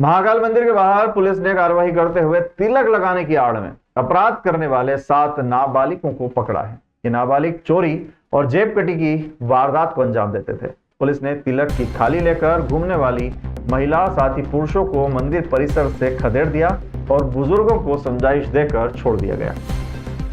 महाकाल मंदिर के बाहर पुलिस ने कार्रवाई करते हुए तिलक लगाने की आड़ में अपराध करने वाले 7 नाबालिगों को पकड़ा है। ये नाबालिग चोरी और जेब कटी की वारदात को अंजाम देते थे। पुलिस ने तिलक की थाली लेकर घूमने वाली महिला साथ ही पुरुषों को मंदिर परिसर से खदेड़ दिया और बुजुर्गों को समझाइश देकर छोड़ दिया गया।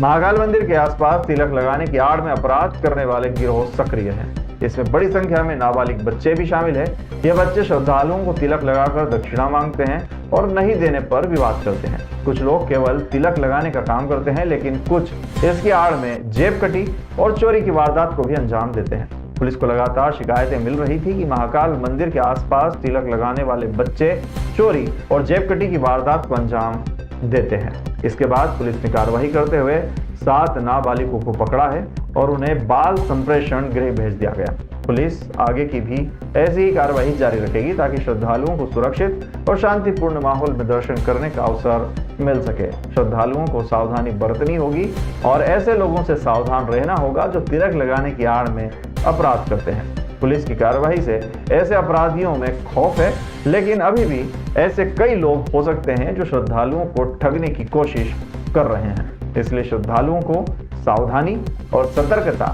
महाकाल मंदिर के आसपास तिलक लगाने की आड़ में अपराध करने वाले गिरोह सक्रिय हैं। इसमें बड़ी संख्या में नाबालिग बच्चे भी शामिल हैं। ये बच्चे श्रद्धालुओं को तिलक लगाकर दक्षिणा मांगते हैं और नहीं देने पर विवाद करते हैं। कुछ लोग केवल तिलक लगाने का काम करते हैं, लेकिन कुछ इसकी आड़ में जेब कटी और चोरी की वारदात को भी अंजाम देते हैं। पुलिस को लगातार शिकायतें मिल रही थी कि महाकाल मंदिर के आसपास तिलक लगाने वाले बच्चे चोरी और जेब कटी की वारदात को अंजाम देते हैं। इसके बाद पुलिस ने कार्रवाई करते हुए 7 नाबालिगों को पकड़ा है और उन्हें बाल संप्रेषण गृह भेज दिया गया। पुलिस आगे की भी ऐसी ही कार्रवाई जारी रखेगी ताकि श्रद्धालुओं को सुरक्षित और शांतिपूर्ण माहौल में दर्शन करने का अवसर मिल सके। श्रद्धालुओं को सावधानी बरतनी होगी और ऐसे लोगों से सावधान रहना होगा जो तिलक लगाने की आड़ में अपराध करते हैं। पुलिस की कार्रवाई से ऐसे अपराधियों में खौफ है, लेकिन अभी भी ऐसे कई लोग हो सकते हैं जो श्रद्धालुओं को ठगने की कोशिश कर रहे हैं। इसलिए श्रद्धालुओं को सावधानी और सतर्कता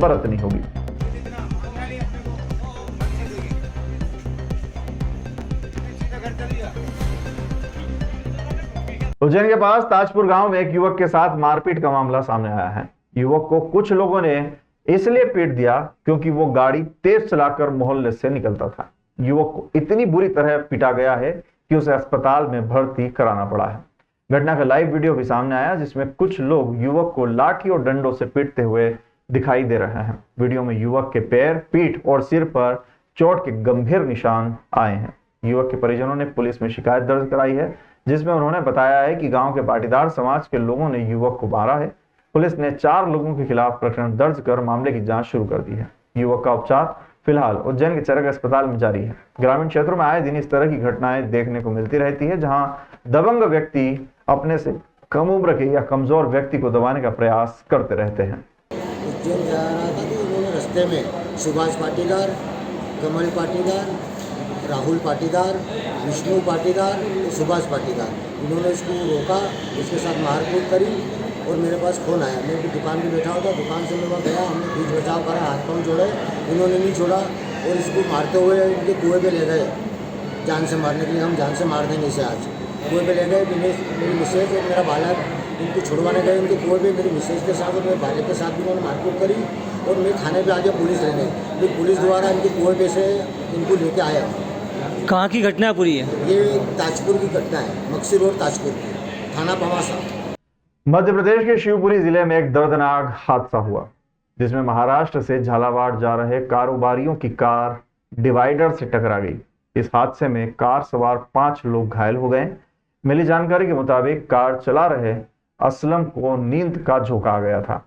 बरतनी होगी। उज्जैन के पास ताजपुर गांव में एक युवक के साथ मारपीट का मामला सामने आया है। युवक को कुछ लोगों ने इसलिए पीट दिया क्योंकि वो गाड़ी तेज चलाकर मोहल्ले से निकलता था। युवक को इतनी बुरी तरह पीटा गया है कि उसे अस्पताल में भर्ती कराना पड़ा है। घटना का लाइव वीडियो भी सामने आया जिसमें कुछ लोग युवक को लाठी और डंडों से पीटते हुए दिखाई दे रहे हैं। वीडियो में युवक के पैर, पीठ और सिर पर चोट के गंभीर निशान आए हैं। युवक के परिजनों ने पुलिस में शिकायत दर्ज कराई है, जिसमें उन्होंने बताया है कि गांव के पाटीदार समाज के लोगों ने युवक को मारा है। पुलिस ने 4 लोगों के खिलाफ प्रकरण दर्ज कर मामले की जांच शुरू कर दी है। युवक का उपचार फिलहाल उज्जैन के चरक अस्पताल में जारी है। ग्रामीण क्षेत्रों में आए दिन इस तरह की घटनाएं देखने को मिलती रहती है, जहां दबंग व्यक्ति अपने से कम उम्र के या कमजोर व्यक्ति को दबाने का प्रयास करते रहते हैं। उज्जैन जा रहा था तो उन्होंने रास्ते में सुभाष पाटीदार, कमल पाटीदार, राहुल पाटीदार, विष्णु पाटीदार और सुभाष पाटीदार, इन्होंने इसको रोका, इसके साथ मारपीट करी और मेरे पास फ़ोन आया। मैं भी दुकान पे बैठा हुआ था, दुकान से मैं वहाँ गया, हमने बीच बचाव करा, हाथ पाँव जोड़े, इन्होंने नहीं छोड़ा और इसको मारते हुए इनके कुएँ पे ले गए जान से मारने के लिए। हम जान से मार देंगे इसे आज। कुएँ पे ले गए, मेरी मिसेज और मेरा बालक इनको छुड़वाने गए उनके कुएँ पे। मेरी मिसेज के साथ और मेरे बालक के साथ भी उन्होंने मारपीट करी और मैं थाने पे आ गया पुलिस रहने। फिर पुलिस द्वारा इनके कुएँ पे से इनको लेके आया। कहाँ की घटना पूरी है? ये ताजपुर की घटना है, मक्सी रोड ताजपुर, थाना पवासा। मध्य प्रदेश के शिवपुरी जिले में एक दर्दनाक हादसा हुआ, जिसमें महाराष्ट्र से झालावाड़ जा रहे कारोबारियों की कार डिवाइडर से टकरा गई। इस हादसे में कार सवार 5 लोग घायल हो गए। मिली जानकारी के मुताबिक कार चला रहे असलम को नींद का झोंका आ गया था,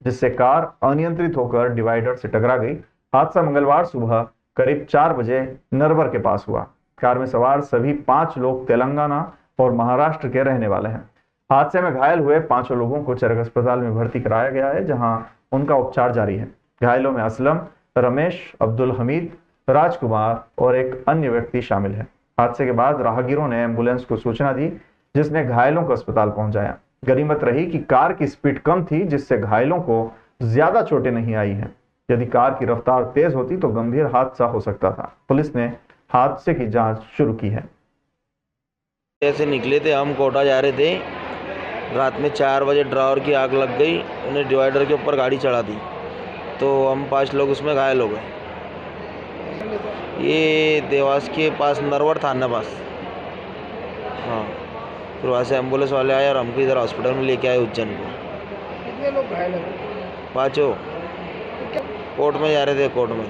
जिससे कार अनियंत्रित होकर डिवाइडर से टकरा गई। हादसा मंगलवार सुबह करीब 4 बजे नरवर के पास हुआ। कार में सवार सभी 5 लोग तेलंगाना और महाराष्ट्र के रहने वाले हैं। हादसे में घायल हुए 5 लोगों को चरक अस्पताल में भर्ती कराया गया है, जहां उनका उपचार जारी है। घायलों में असलम, रमेश, अब्दुल हमीद, राजकुमार और एक अन्य व्यक्ति शामिल है। हादसे के बाद राहगीरों ने एम्बुलेंस को सूचना दी, जिसने घायलों को अस्पताल पहुंचाया। गनीमत रही कि कार की स्पीड कम थी, जिससे घायलों को ज्यादा चोटें नहीं आई हैं। यदि कार की रफ्तार तेज होती तो गंभीर हादसा हो सकता था। पुलिस ने हादसे की जांच शुरू की है। ऐसे निकले थे, हम कोटा जा रहे थे। रात में 4 बजे ड्राइवर की आग लग गई, उन्हें डिवाइडर के ऊपर गाड़ी चढ़ा दी, तो हम 5 लोग उसमें घायल हो गए। ये देवास के पास नरवर थाना पास। हाँ, फिर वहाँ से एम्बुलेंस वाले आए और हमको इधर हॉस्पिटल में लेके आए उज्जैन को। कितने लोग घायल हैं? 5 कोर्ट में जा रहे थे, कोर्ट में।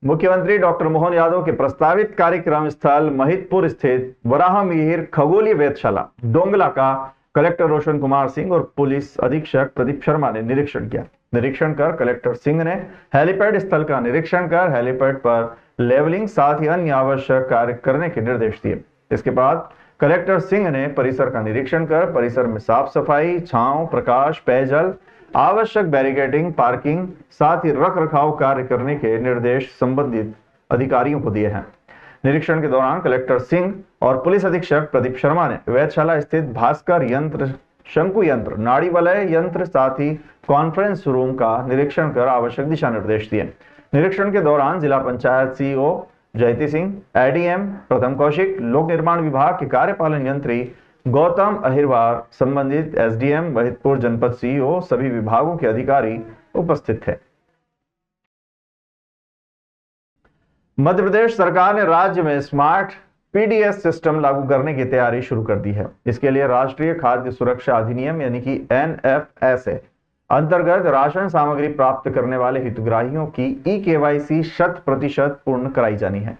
मुख्यमंत्री डॉक्टर मोहन यादव के प्रस्तावित कार्यक्रम स्थल महिदपुर स्थित वराह मिहिर खगोलीय वेधशाला डोंगला का कलेक्टर रोशन कुमार सिंह और पुलिस अधीक्षक प्रदीप शर्मा ने निरीक्षण किया। निरीक्षण कर कलेक्टर सिंह ने हेलीपैड स्थल का निरीक्षण कर हेलीपैड पर लेवलिंग साथ ही अन्य आवश्यक कार्य करने के निर्देश दिए। इसके बाद कलेक्टर सिंह ने परिसर का निरीक्षण कर परिसर में साफ सफाई, छांव, प्रकाश, पेयजल, आवश्यक बैरिकेडिंग, पार्किंग साथ ही रख रखाव कार्य करने के निर्देश संबंधित अधिकारियों को दिए हैं। निरीक्षण के दौरान कलेक्टर सिंह और पुलिस अधीक्षक प्रदीप शर्मा ने वेधशाला स्थित भास्कर यंत्र, शंकु यंत्र, नाड़ी वलय यंत्र, साथ ही कॉन्फ्रेंस रूम का निरीक्षण कर आवश्यक दिशा निर्देश दिए। निरीक्षण के दौरान जिला पंचायत सीईओ जयती सिंह, एडीएम प्रथम कौशिक, लोक निर्माण विभाग के कार्यपालन यंत्री गौतम अहिरवार, संबंधित एसडीएम महिदपुर जनपद सीईओ, सभी विभागों के अधिकारी उपस्थित थे। मध्य प्रदेश सरकार ने राज्य में स्मार्ट पीडीएस सिस्टम लागू करने की तैयारी शुरू कर दी है। इसके लिए राष्ट्रीय खाद्य सुरक्षा अधिनियम यानी कि एनएफएसए अंतर्गत राशन सामग्री प्राप्त करने वाले हितग्राहियों की ई-केवाईसी 100% पूर्ण कराई जानी है।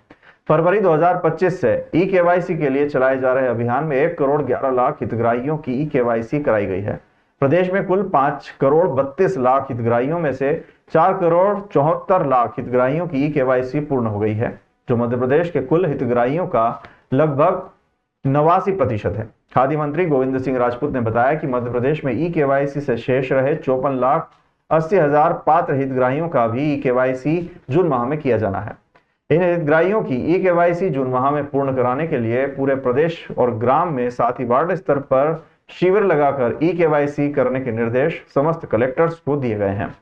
फरवरी 2025 से ई-केवाईसी के लिए चलाए जा रहे अभियान में 1 करोड़ 11 लाख हितग्राहियों की ई-केवाईसी कराई गई है। प्रदेश में कुल 5 करोड़ 32 लाख हितग्राहियों में से 4 करोड़ 74 लाख हितग्राहियों की ई-केवाईसी पूर्ण हो गई है, जो मध्य प्रदेश के कुल हितग्राहियों का लगभग 89% है। खाद्य मंत्री गोविंद सिंह राजपूत ने बताया कि मध्य प्रदेश में ई-केवाईसी से शेष रहे 54,80,000 पात्र हितग्राहियों का भी ई-केवाईसी जून माह में किया जाना है। इन हितग्राहियों की ई-केवाईसी जून माह में पूर्ण कराने के लिए पूरे प्रदेश और ग्राम में, साथ ही वार्ड स्तर पर शिविर लगाकर ई-केवाईसी करने के निर्देश समस्त कलेक्टर्स को दिए गए हैं।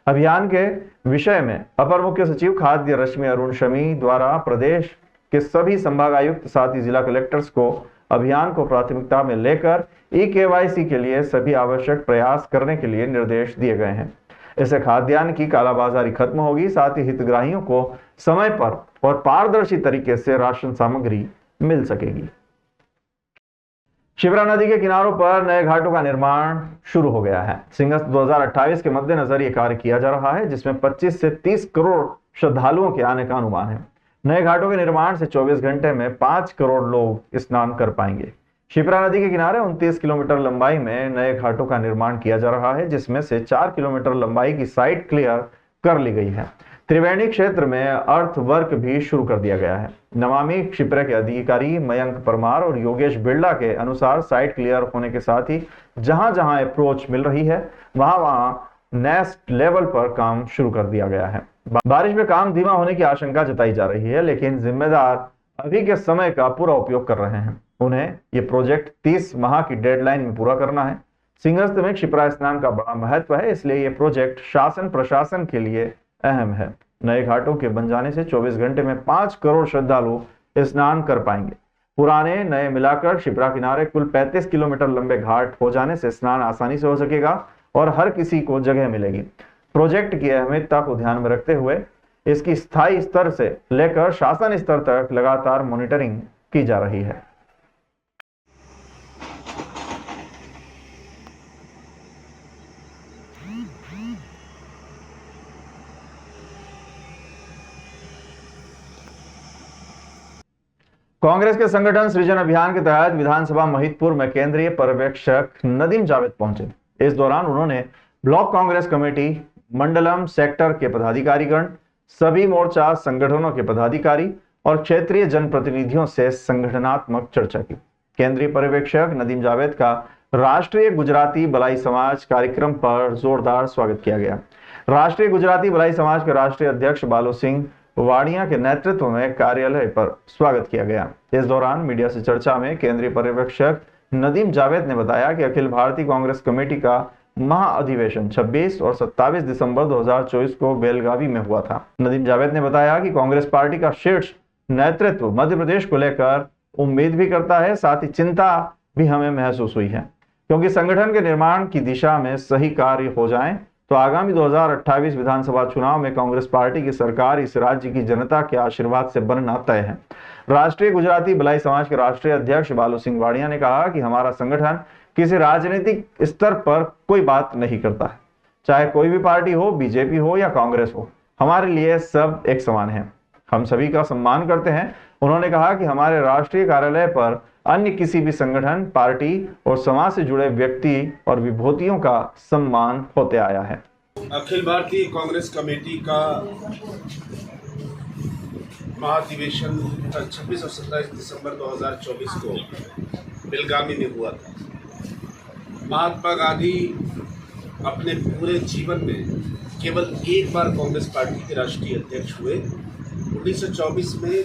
अभियान के विषय में अपर मुख्य सचिव खाद्य रश्मि अरुण शमी द्वारा प्रदेश के सभी संभागायुक्त साथ ही जिला कलेक्टर्स को अभियान को प्राथमिकता में लेकर ई-केवाईसी के लिए सभी आवश्यक प्रयास करने के लिए निर्देश दिए गए हैं। इससे खाद्यान्न की कालाबाजारी खत्म होगी, साथ ही हितग्राहियों को समय पर और पारदर्शी तरीके से राशन सामग्री मिल सकेगी। शिप्रा नदी के किनारों पर नए घाटों का निर्माण शुरू हो गया है। सिंहस्थ 2028 के मद्देनजर यह कार्य किया जा रहा है, जिसमें 25 से 30 करोड़ श्रद्धालुओं के आने का अनुमान है। नए घाटों के निर्माण से 24 घंटे में 5 करोड़ लोग स्नान कर पाएंगे। शिप्रा नदी के किनारे 29 किलोमीटर लंबाई में नए घाटों का निर्माण किया जा रहा है, जिसमें से 4 किलोमीटर लंबाई की साइट क्लियर कर ली गई है। त्रिवेणी क्षेत्र में अर्थ वर्क भी शुरू कर दिया गया है। नमामि शिप्रा के अधिकारी मयंक परमार और योगेश बिरला के अनुसार साइट क्लियर होने के साथ ही जहां जहां अप्रोच मिल रही है वहां नेक्स्ट लेवल पर काम शुरू कर दिया गया है। बारिश में काम धीमा होने की आशंका जताई जा रही है, लेकिन जिम्मेदार अभी के समय का पूरा उपयोग कर रहे हैं। उन्हें ये प्रोजेक्ट 30 माह की डेडलाइन में पूरा करना है। सिंहस्थ में शिप्रा स्नान का बड़ा महत्व है, इसलिए ये प्रोजेक्ट शासन प्रशासन के लिए अहम है। नए घाटों के बन जाने से 24 घंटे में 5 करोड़ श्रद्धालु स्नान कर पाएंगे। पुराने नए मिलाकर शिप्रा किनारे कुल 35 किलोमीटर लंबे घाट हो जाने से स्नान आसानी से हो सकेगा और हर किसी को जगह मिलेगी। प्रोजेक्ट की अहमियता को ध्यान में रखते हुए इसकी स्थायी स्तर से लेकर शासन स्तर तक लगातार मॉनिटरिंग की जा रही है। कांग्रेस के संगठन सृजन अभियान के तहत विधानसभा महिदपुर में केंद्रीय पर्यवेक्षक नदीम जावेद पहुंचे। इस दौरान उन्होंने ब्लॉक कांग्रेस कमेटी, मंडलम सेक्टर के पदाधिकारीगण, सभी मोर्चा संगठनों के पदाधिकारी और क्षेत्रीय जनप्रतिनिधियों से संगठनात्मक चर्चा की। केंद्रीय पर्यवेक्षक नदीम जावेद का राष्ट्रीय गुजराती भलाई समाज कार्यक्रम पर जोरदार स्वागत किया गया। राष्ट्रीय गुजराती भलाई समाज के राष्ट्रीय अध्यक्ष बालू सिंह वाड़िया के नेतृत्व में कार्यालय पर स्वागत किया गया। इस दौरान मीडिया से चर्चा में केंद्रीय पर्यवेक्षक नदीम जावेद ने बताया कि अखिल भारतीय कांग्रेस कमेटी का महाअधिवेशन 26 और 27 दिसंबर 2024 को बेलगावी में हुआ था। नदीम जावेद ने बताया कि कांग्रेस पार्टी का शीर्ष नेतृत्व मध्य प्रदेश को लेकर उम्मीद भी करता है, साथ ही चिंता भी हमें महसूस हुई है, क्योंकि संगठन के निर्माण की दिशा में सही कार्य हो जाए तो आगामी 2028 विधानसभा चुनाव में कांग्रेस पार्टी की सरकार इस राज्य की जनता के आशीर्वाद से बनना तय है। राष्ट्रीय गुजराती भलाई समाज के राष्ट्रीय अध्यक्ष बालू सिंह वाड़िया ने कहा कि हमारा संगठन किसी राजनीतिक स्तर पर कोई बात नहीं करता है, चाहे कोई भी पार्टी हो, बीजेपी हो या कांग्रेस हो, हमारे लिए सब एक समान है, हम सभी का सम्मान करते हैं। उन्होंने कहा कि हमारे राष्ट्रीय कार्यालय पर अन्य किसी भी संगठन, पार्टी और समाज से जुड़े व्यक्ति और विभूतियों का सम्मान होते आया है। अखिल भारतीय कांग्रेस कमेटी का महाधिवेशन 26 और 27 दिसंबर 2024 को बेलगावी में हुआ था। महात्मा गांधी अपने पूरे जीवन में केवल एक बार कांग्रेस पार्टी के राष्ट्रीय अध्यक्ष हुए। 1924 में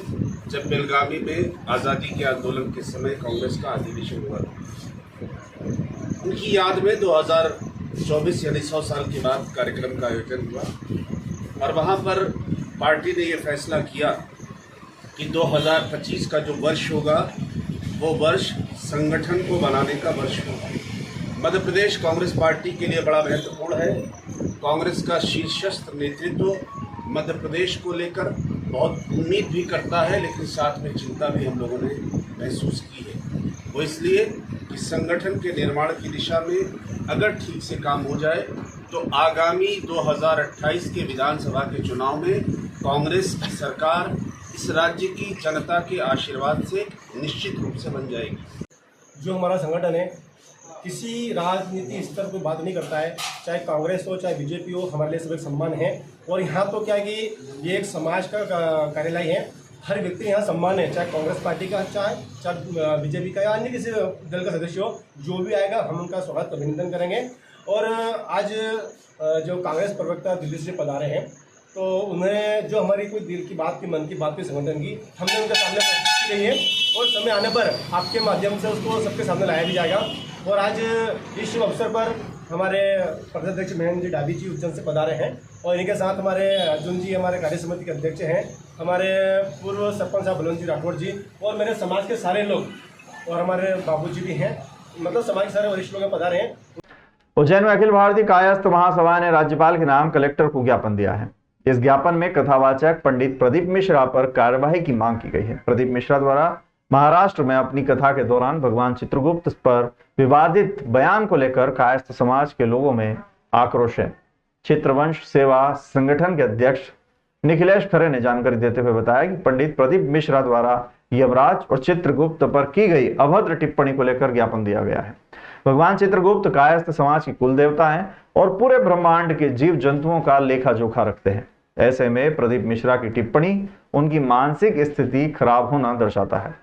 जब बेलगावी में आज़ादी के आंदोलन के समय कांग्रेस का अधिवेशन हुआ था। उनकी याद में 2024 यानी 100 साल के बाद कार्यक्रम का आयोजन हुआ और वहाँ पर पार्टी ने ये फैसला किया कि 2025 का जो वर्ष होगा वो वर्ष संगठन को बनाने का वर्ष होगा। मध्य प्रदेश कांग्रेस पार्टी के लिए बड़ा महत्वपूर्ण है। कांग्रेस का शीर्षस्थ नेतृत्व मध्य प्रदेश को लेकर बहुत उम्मीद भी करता है, लेकिन साथ में चिंता भी हम लोगों ने महसूस की है। वो इसलिए कि संगठन के निर्माण की दिशा में अगर ठीक से काम हो जाए तो आगामी 2028 के विधानसभा के चुनाव में कांग्रेस की सरकार इस राज्य की जनता के आशीर्वाद से निश्चित रूप से बन जाएगी। जो हमारा संगठन है किसी राजनीति स्तर पर बात नहीं करता है, चाहे कांग्रेस हो चाहे बीजेपी हो, हमारे लिए सब एक सम्मान है। और यहाँ तो क्या है कि ये एक समाज का कार्यालय है, हर व्यक्ति यहाँ सम्मान है, चाहे कांग्रेस पार्टी का चाहे बीजेपी का या अन्य किसी दल का सदस्य हो, जो भी आएगा हम उनका स्वागत अभिनंदन करेंगे। और आज जो कांग्रेस प्रवक्ता दिल्ली से पधारे हैं तो उन्हें जो हमारी कोई दिल की बात की, मन की बात की संगठन की, हमने उनके सामने प्रस्तुत की गई है और समय आने पर आपके माध्यम से उसको सबके सामने लाया भी जाएगा। और आज इस शुभ अवसर पर हमारे प्रदेशाध्यक्ष महेंद्र जी डाबी जी उज्जैन से पधारे हैं और इनके साथ हमारे अर्जुन जी हमारे कार्य समिति के अध्यक्ष हैं, हमारे पूर्व सरपंच साहब बलवंत जी राठौड़ जी और मेरे समाज के सारे लोग और हमारे बाबूजी भी हैं, मतलब समाज के सारे वरिष्ठ लोग पधारे हैं। उज्जैन में अखिल भारतीय कायस्थ महासभा ने राज्यपाल के नाम कलेक्टर को ज्ञापन दिया है। इस ज्ञापन में कथावाचक पंडित प्रदीप मिश्रा पर कार्यवाही की मांग की गई है। प्रदीप मिश्रा द्वारा महाराष्ट्र में अपनी कथा के दौरान भगवान चित्रगुप्त पर विवादित बयान को लेकर कायस्थ समाज के लोगों में आक्रोश है। चित्रवंश सेवा संगठन के अध्यक्ष निखिलेश खरे ने जानकारी देते हुए बताया कि पंडित प्रदीप मिश्रा द्वारा यमराज और चित्रगुप्त पर की गई अभद्र टिप्पणी को लेकर ज्ञापन दिया गया है। भगवान चित्रगुप्त कायस्थ समाज की कुल देवता हैं और पूरे ब्रह्मांड के जीव जंतुओं का लेखा जोखा रखते हैं। ऐसे में प्रदीप मिश्रा की टिप्पणी उनकी मानसिक स्थिति खराब होना दर्शाता है।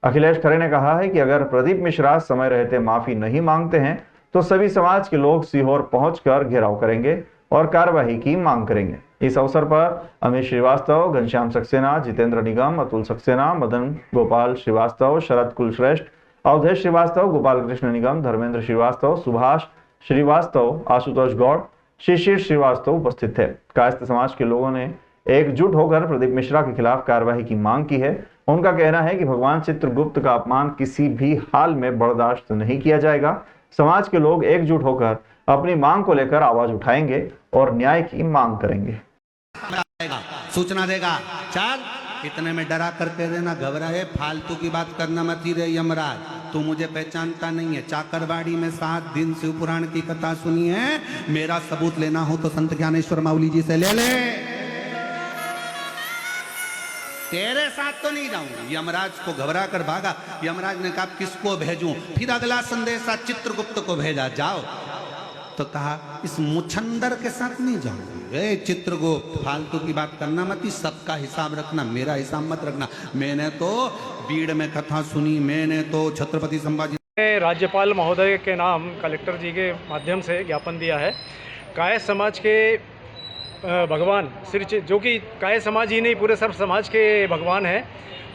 अखिलेश खरे ने कहा है कि अगर प्रदीप मिश्रा समय रहते माफी नहीं मांगते हैं तो सभी समाज के लोग सीहोर पहुंचकर घेराव करेंगे और कार्यवाही की मांग करेंगे। इस अवसर पर अमित श्रीवास्तव, घनश्याम सक्सेना, जितेंद्र निगम, अतुल सक्सेना, मदन गोपाल श्रीवास्तव, शरद कुलश्रेष्ठ, अवधेश श्रीवास्तव, गोपाल कृष्ण निगम, धर्मेंद्र श्रीवास्तव, सुभाष श्रीवास्तव, आशुतोष गौड़, शिशिर श्रीवास्तव उपस्थित थे। कायस्थ समाज के लोगों ने एकजुट होकर प्रदीप मिश्रा के खिलाफ कार्रवाई की मांग की है। उनका कहना है कि भगवान चित्रगुप्त का अपमान किसी भी हाल में बर्दाश्त नहीं किया जाएगा। समाज के लोग एकजुट होकर अपनी मांग को लेकर आवाज उठाएंगे और न्याय की मांग करेंगे। सूचना देगा, चल इतने में डरा करके देना, घबराए, फालतू की बात करना मत ही रे यमराज, तू मुझे पहचानता नहीं है। चाकरबाड़ी में 7 दिन शिव पुराण की कथा सुनी है, मेरा सबूत लेना हो तो संत ज्ञानेश्वर माउली जी से ले ले। तेरे साथ तो नहीं जाऊंगा। यमराज को घबरा कर भागा। यमराज ने कहा किसको भेजूं? फिर अगला संदेशा चित्रगुप्त को भेजा, जाओ। तो कहा इस मुछंदर के साथ नहीं जाऊंगा। ए चित्रगुप्त, फालतू की बात करना मत, सबका हिसाब रखना, मेरा हिसाब मत रखना। मैंने तो बीड़ में कथा सुनी, मैंने तो छत्रपति संभाजी। राज्यपाल महोदय के नाम कलेक्टर जी के माध्यम से ज्ञापन दिया है। कायस्थ समाज के भगवान श्री, जो कि कायस्थ समाज ही नहीं पूरे सर्व समाज के भगवान हैं,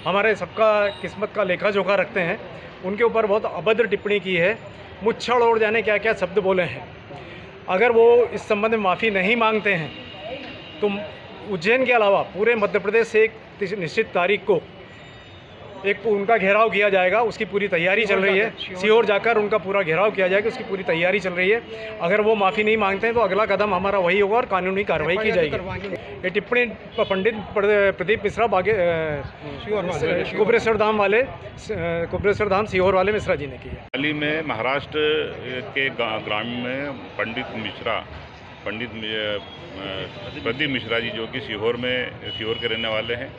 हमारे सबका किस्मत का लेखा जोखा रखते हैं, उनके ऊपर बहुत अभद्र टिप्पणी की है, मुच्छड़ ओढ़ जाने क्या क्या शब्द बोले हैं। अगर वो इस संबंध में माफ़ी नहीं मांगते हैं तो उज्जैन के अलावा पूरे मध्य प्रदेश से एक निश्चित तारीख को एक उनका घेराव किया जाएगा। उसकी पूरी तैयारी चल रही है। सीहोर जाकर उनका पूरा घेराव किया जाएगा, उसकी पूरी तैयारी चल रही है। अगर वो माफ़ी नहीं मांगते हैं तो अगला कदम हमारा वही होगा और कानूनी कार्रवाई की जाएगी। ये टिप्पणी पंडित प्रदीप मिश्रा कुबरेश्वर धाम सीहोर वाले मिश्रा जी ने की है। हाल ही में महाराष्ट्र के ग्रामीण में पंडित प्रदीप मिश्रा जी, जो कि सीहोर के रहने वाले हैं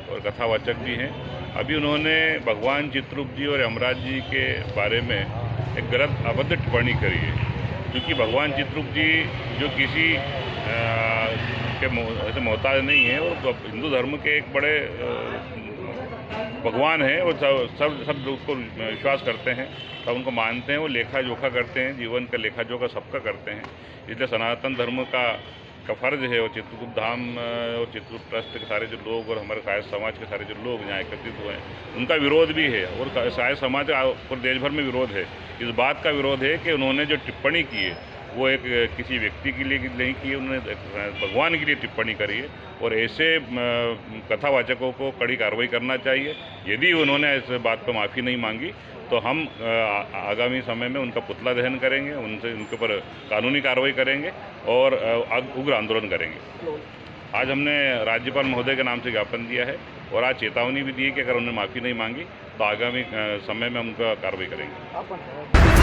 और कथावाचक भी हैं, अभी उन्होंने भगवान चित्रगुप्त जी और यमराज जी के बारे में एक गलत अभद्र टिप्पणी करी है। क्योंकि भगवान चित्रगुप्त जी जो किसी के ऐसे मोहताज नहीं है और हिंदू धर्म के एक बड़े भगवान हैं और सब उसको विश्वास करते हैं, सब उनको मानते हैं, वो लेखा जोखा करते हैं, जीवन का लेखा जोखा सबका करते हैं। इसलिए सनातन धर्म का का फर्ज है और चित्रकूट धाम और चित्रकूट ट्रस्ट के सारे जो लोग और हमारे कायस्थ समाज के सारे जो लोग यहाँ एकत्रित हुए हैं उनका विरोध भी है और कायस्थ समाज का पूरे देश भर में विरोध है। इस बात का विरोध है कि उन्होंने जो टिप्पणी की है वो एक किसी व्यक्ति के लिए नहीं की है, उन्होंने भगवान के लिए टिप्पणी करी है और ऐसे कथावाचकों को कड़ी कार्रवाई करना चाहिए। यदि उन्होंने इस बात पर माफ़ी नहीं मांगी तो हम आगामी समय में उनका पुतला दहन करेंगे, उनके ऊपर कानूनी कार्रवाई करेंगे और उग्र आंदोलन करेंगे। आज हमने राज्यपाल महोदय के नाम से ज्ञापन दिया है और आज चेतावनी भी दी है कि अगर उन्होंने माफ़ी नहीं मांगी तो आगामी समय में हम उनका कार्रवाई करेंगे।